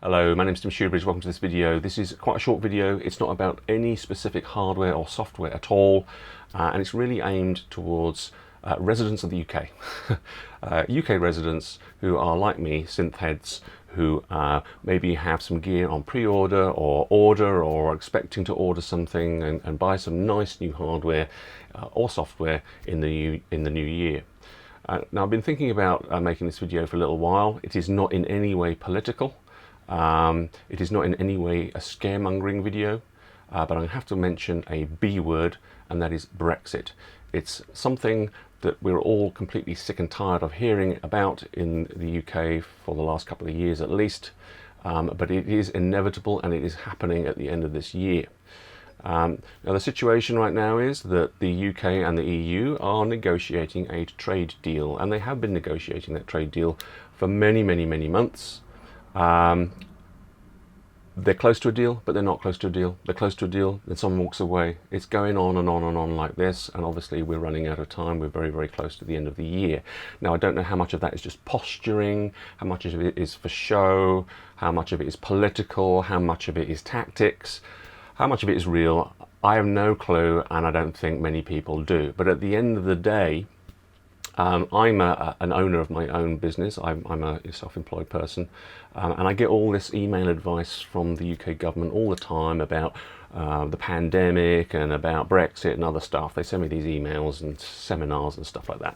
Hello, my name is Tim Shoebridge. Welcome to this video. This is quite a short video. It's not about any specific hardware or software at all, and it's really aimed towards residents of the UK. UK residents who are like me, synth heads, who maybe have some gear on pre-order or are expecting to order something and buy some nice new hardware or software in the new year. Now, I've been thinking about making this video for a little while. It is not in any way political. It is not in any way a scaremongering video, but I have to mention a B word, and that is Brexit. It's something that we're all completely sick and tired of hearing about in the UK for the last couple of years at least, but it is inevitable and it is happening at the end of this year. Now, the situation right now is that the UK and the EU are negotiating a trade deal, and they have been negotiating that trade deal for many months. They're close to a deal, but they're not close to a deal. They're close to a deal, then someone walks away. It's going on and on and on like this, and obviously we're running out of time. We're very close to the end of the year. Now, I don't know how much of that is just posturing, how much of it is for show, how much of it is political, how much of it is tactics, how much of it is real. I have no clue, and I don't think many people do. But at the end of the day, I'm an owner of my own business. I'm a self-employed person, and I get all this email advice from the UK government all the time about the pandemic and about Brexit and other stuff. They send me these emails and seminars and stuff like that.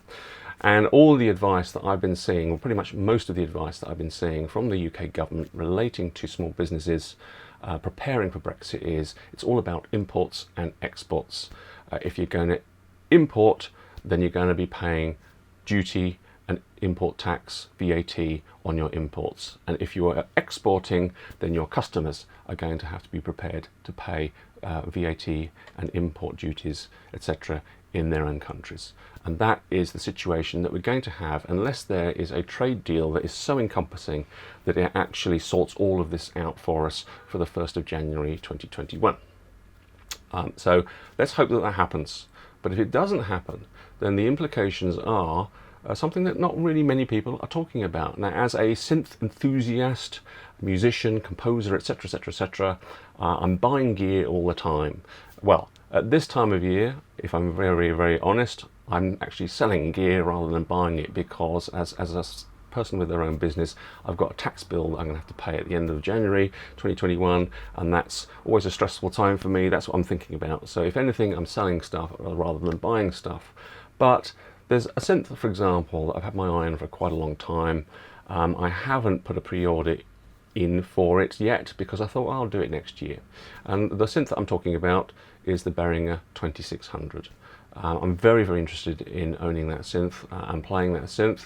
And all the advice that I've been seeing, or pretty much most of the advice that I've been seeing from the UK government relating to small businesses preparing for Brexit is it's all about imports and exports. If you're going to import, then you're going to be paying duty and import tax, VAT, on your imports. And if you are exporting, then your customers are going to have to be prepared to pay VAT and import duties, etc., in their own countries. And that is the situation that we're going to have unless there is a trade deal that is so encompassing that it actually sorts all of this out for us for the 1st of January 2021. So let's hope that that happens. But if it doesn't happen, then the implications are something that not really many people are talking about. Now, as a synth enthusiast, musician, composer, etc., I'm buying gear all the time. Well, at this time of year, if I'm very honest, I'm actually selling gear rather than buying it, because as a person with their own business, I've got a tax bill that I'm going to have to pay at the end of January 2021, and that's always a stressful time for me. That's what I'm thinking about. So if anything, I'm selling stuff rather than buying stuff. But there's a synth, for example, that I've had my eye on for quite a long time. I haven't put a pre-order in for it yet because I thought, I'll do it next year. And the synth that I'm talking about is the Behringer 2600. I'm very interested in owning that synth and playing that synth.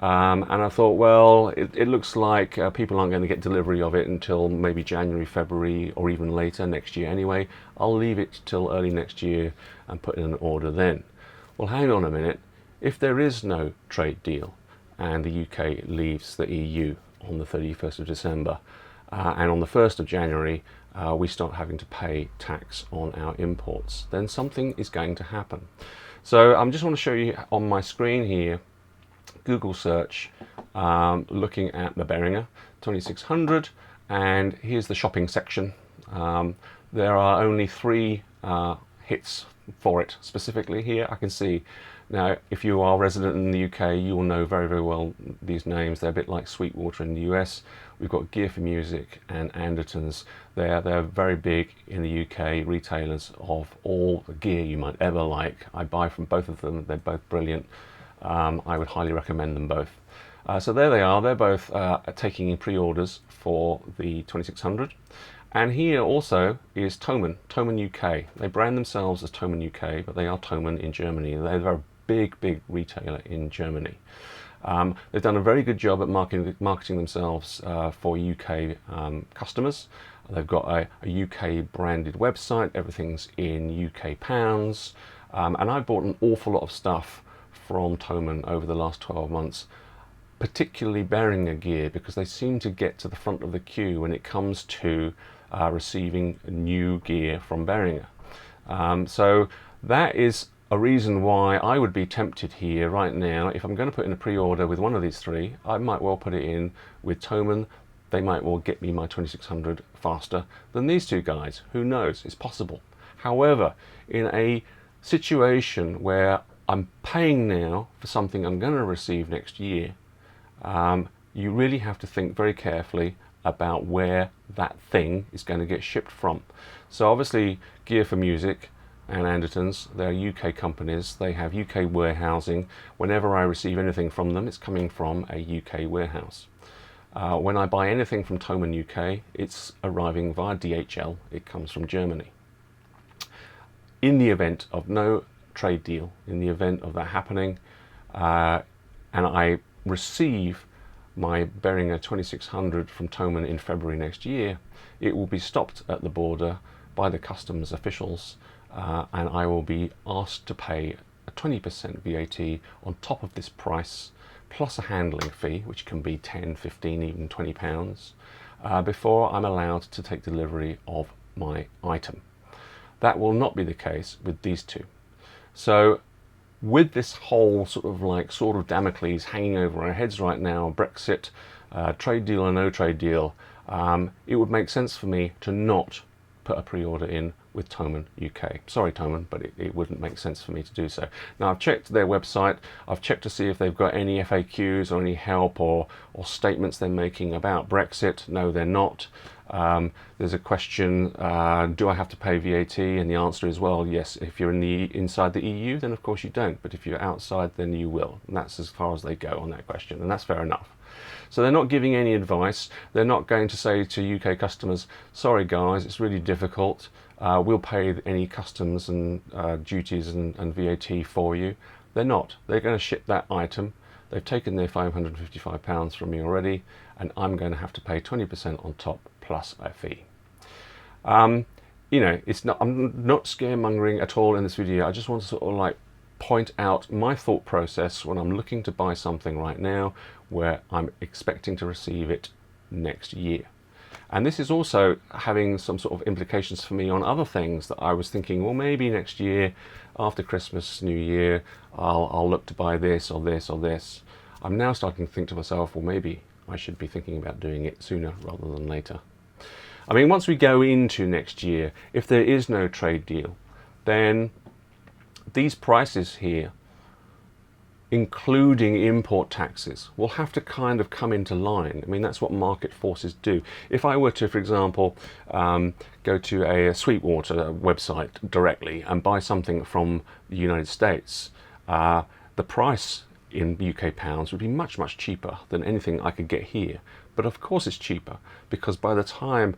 And I thought, well, it looks like people aren't going to get delivery of it until maybe January, February, or even later next year anyway. I'll leave it till early next year and put in an order then. Well, hang on a minute. If there is no trade deal and the UK leaves the EU on the 31st of December, and on the 1st of January we start having to pay tax on our imports, then something is going to happen. So I just want to show you on my screen here, Google search, looking at the Behringer 2600, and here's the shopping section. There are only 3 hits for it specifically here. I can see. Now, if you are resident in the UK, you will know very well these names. They're a bit like Sweetwater in the US. We've got Gear for Music and Andertons. They're very big in the UK, retailers of all the gear you might ever like. I buy from both of them. They're both brilliant. I would highly recommend them both. So there they are. They're both taking in pre-orders for the 2600. And here also is Thomann UK. They brand themselves as Thomann UK, but they are Thomann in Germany. They're a big retailer in Germany. They've done a very good job at marketing themselves for UK customers. They've got a UK branded website. Everything's in UK pounds. And I've bought an awful lot of stuff from Thomann over the last 12 months, particularly Behringer gear, because they seem to get to the front of the queue when it comes to receiving new gear from Behringer. So that is a reason why I would be tempted here right now. If I'm going to put in a pre-order with one of these 3, I might well put it in with Thomann they might well get me my 2600 faster than these two guys. Who knows? It's possible. However, in a situation where I'm paying now for something I'm going to receive next year, you really have to think very carefully about where that thing is going to get shipped from. So obviously Gear for Music and Andertons, they're UK companies, they have UK warehousing. Whenever I receive anything from them, it's coming from a UK warehouse. When I buy anything from Thomann UK, it's arriving via DHL, it comes from Germany. In the event of no trade deal, in the event of that happening, and I receive my Behringer 2600 from Thomann in February next year, it will be stopped at the border by the customs officials, and I will be asked to pay a 20% VAT on top of this price, plus a handling fee, which can be 10, 15, even £20, before I'm allowed to take delivery of my item. That will not be the case with these two. So with this whole sort of Damocles hanging over our heads right now, Brexit, trade deal or no trade deal, it would make sense for me to not put a pre-order in with Thomann UK. Sorry Thomann, but it wouldn't make sense for me to do so. Now I've checked their website, I've checked to see if they've got any FAQs or any help or statements they're making about Brexit. No, they're not. There's a question, do I have to pay VAT? And the answer is, well, yes, if you're inside the EU, then of course you don't, but if you're outside, then you will. And that's as far as they go on that question, and that's fair enough. So they're not giving any advice. They're not going to say to UK customers, sorry guys, it's really difficult, we'll pay any customs and duties and VAT for you. They're not. They're going to ship that item. They've taken their £555 from me already, and I'm going to have to pay 20% on top plus a fee. You know, I'm not scaremongering at all in this video. I just want to sort of point out my thought process when I'm looking to buy something right now where I'm expecting to receive it next year. And this is also having some sort of implications for me on other things that I was thinking, well, maybe next year after Christmas, New Year, I'll look to buy this or this or this. I'm now starting to think to myself, well, maybe I should be thinking about doing it sooner rather than later. I mean, once we go into next year, if there is no trade deal, then these prices here, including import taxes, will have to kind of come into line. I mean, that's what market forces do. If I were to, for example, go to a Sweetwater website directly and buy something from the United States, the price in UK pounds would be much, much cheaper than anything I could get here. But of course it's cheaper, because by the time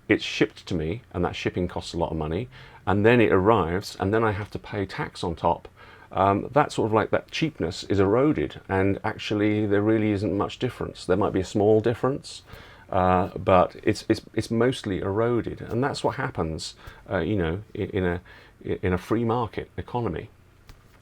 it's shipped to me, and that shipping costs a lot of money, and then it arrives, and then I have to pay tax on top, that cheapness is eroded, and actually there really isn't much difference. There might be a small difference, but it's mostly eroded, and that's what happens, you know, in a free market economy.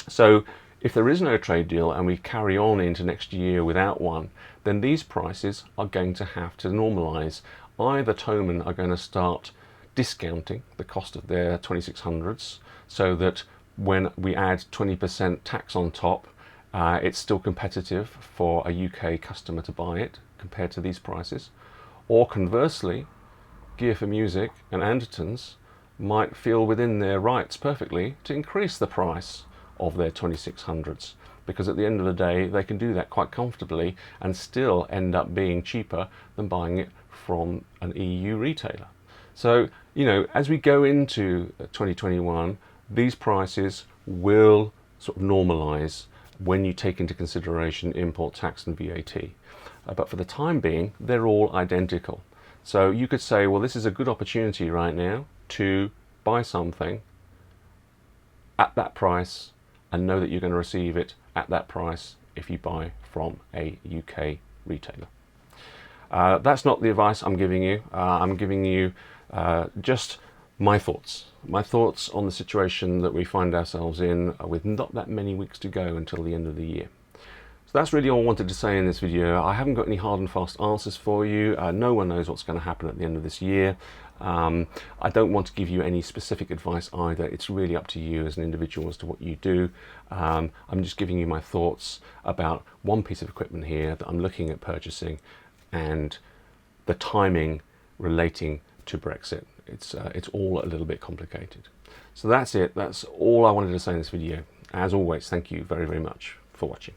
So if there is no trade deal and we carry on into next year without one, then these prices are going to have to normalise. Either Thomann are going to start discounting the cost of their 2600s so that when we add 20% tax on top, it's still competitive for a UK customer to buy it compared to these prices. Or conversely, Gear for Music and Andertons might feel within their rights perfectly to increase the price of their 2600s, because at the end of the day they can do that quite comfortably and still end up being cheaper than buying it from an EU retailer. So, you know, as we go into 2021, these prices will sort of normalise when you take into consideration import tax and VAT. But for the time being, they're all identical. So you could say, well, this is a good opportunity right now to buy something at that price and know that you're going to receive it at that price if you buy from a UK retailer. That's not the advice I'm giving you. I'm giving you just my thoughts on the situation that we find ourselves in with not that many weeks to go until the end of the year. So that's really all I wanted to say in this video. I haven't got any hard and fast answers for you. No one knows what's going to happen at the end of this year. I don't want to give you any specific advice either. It's really up to you as an individual as to what you do. I'm just giving you my thoughts about one piece of equipment here that I'm looking at purchasing, and the timing relating to Brexit. It's all a little bit complicated. So that's it. That's all I wanted to say in this video. As always, thank you very, very much for watching.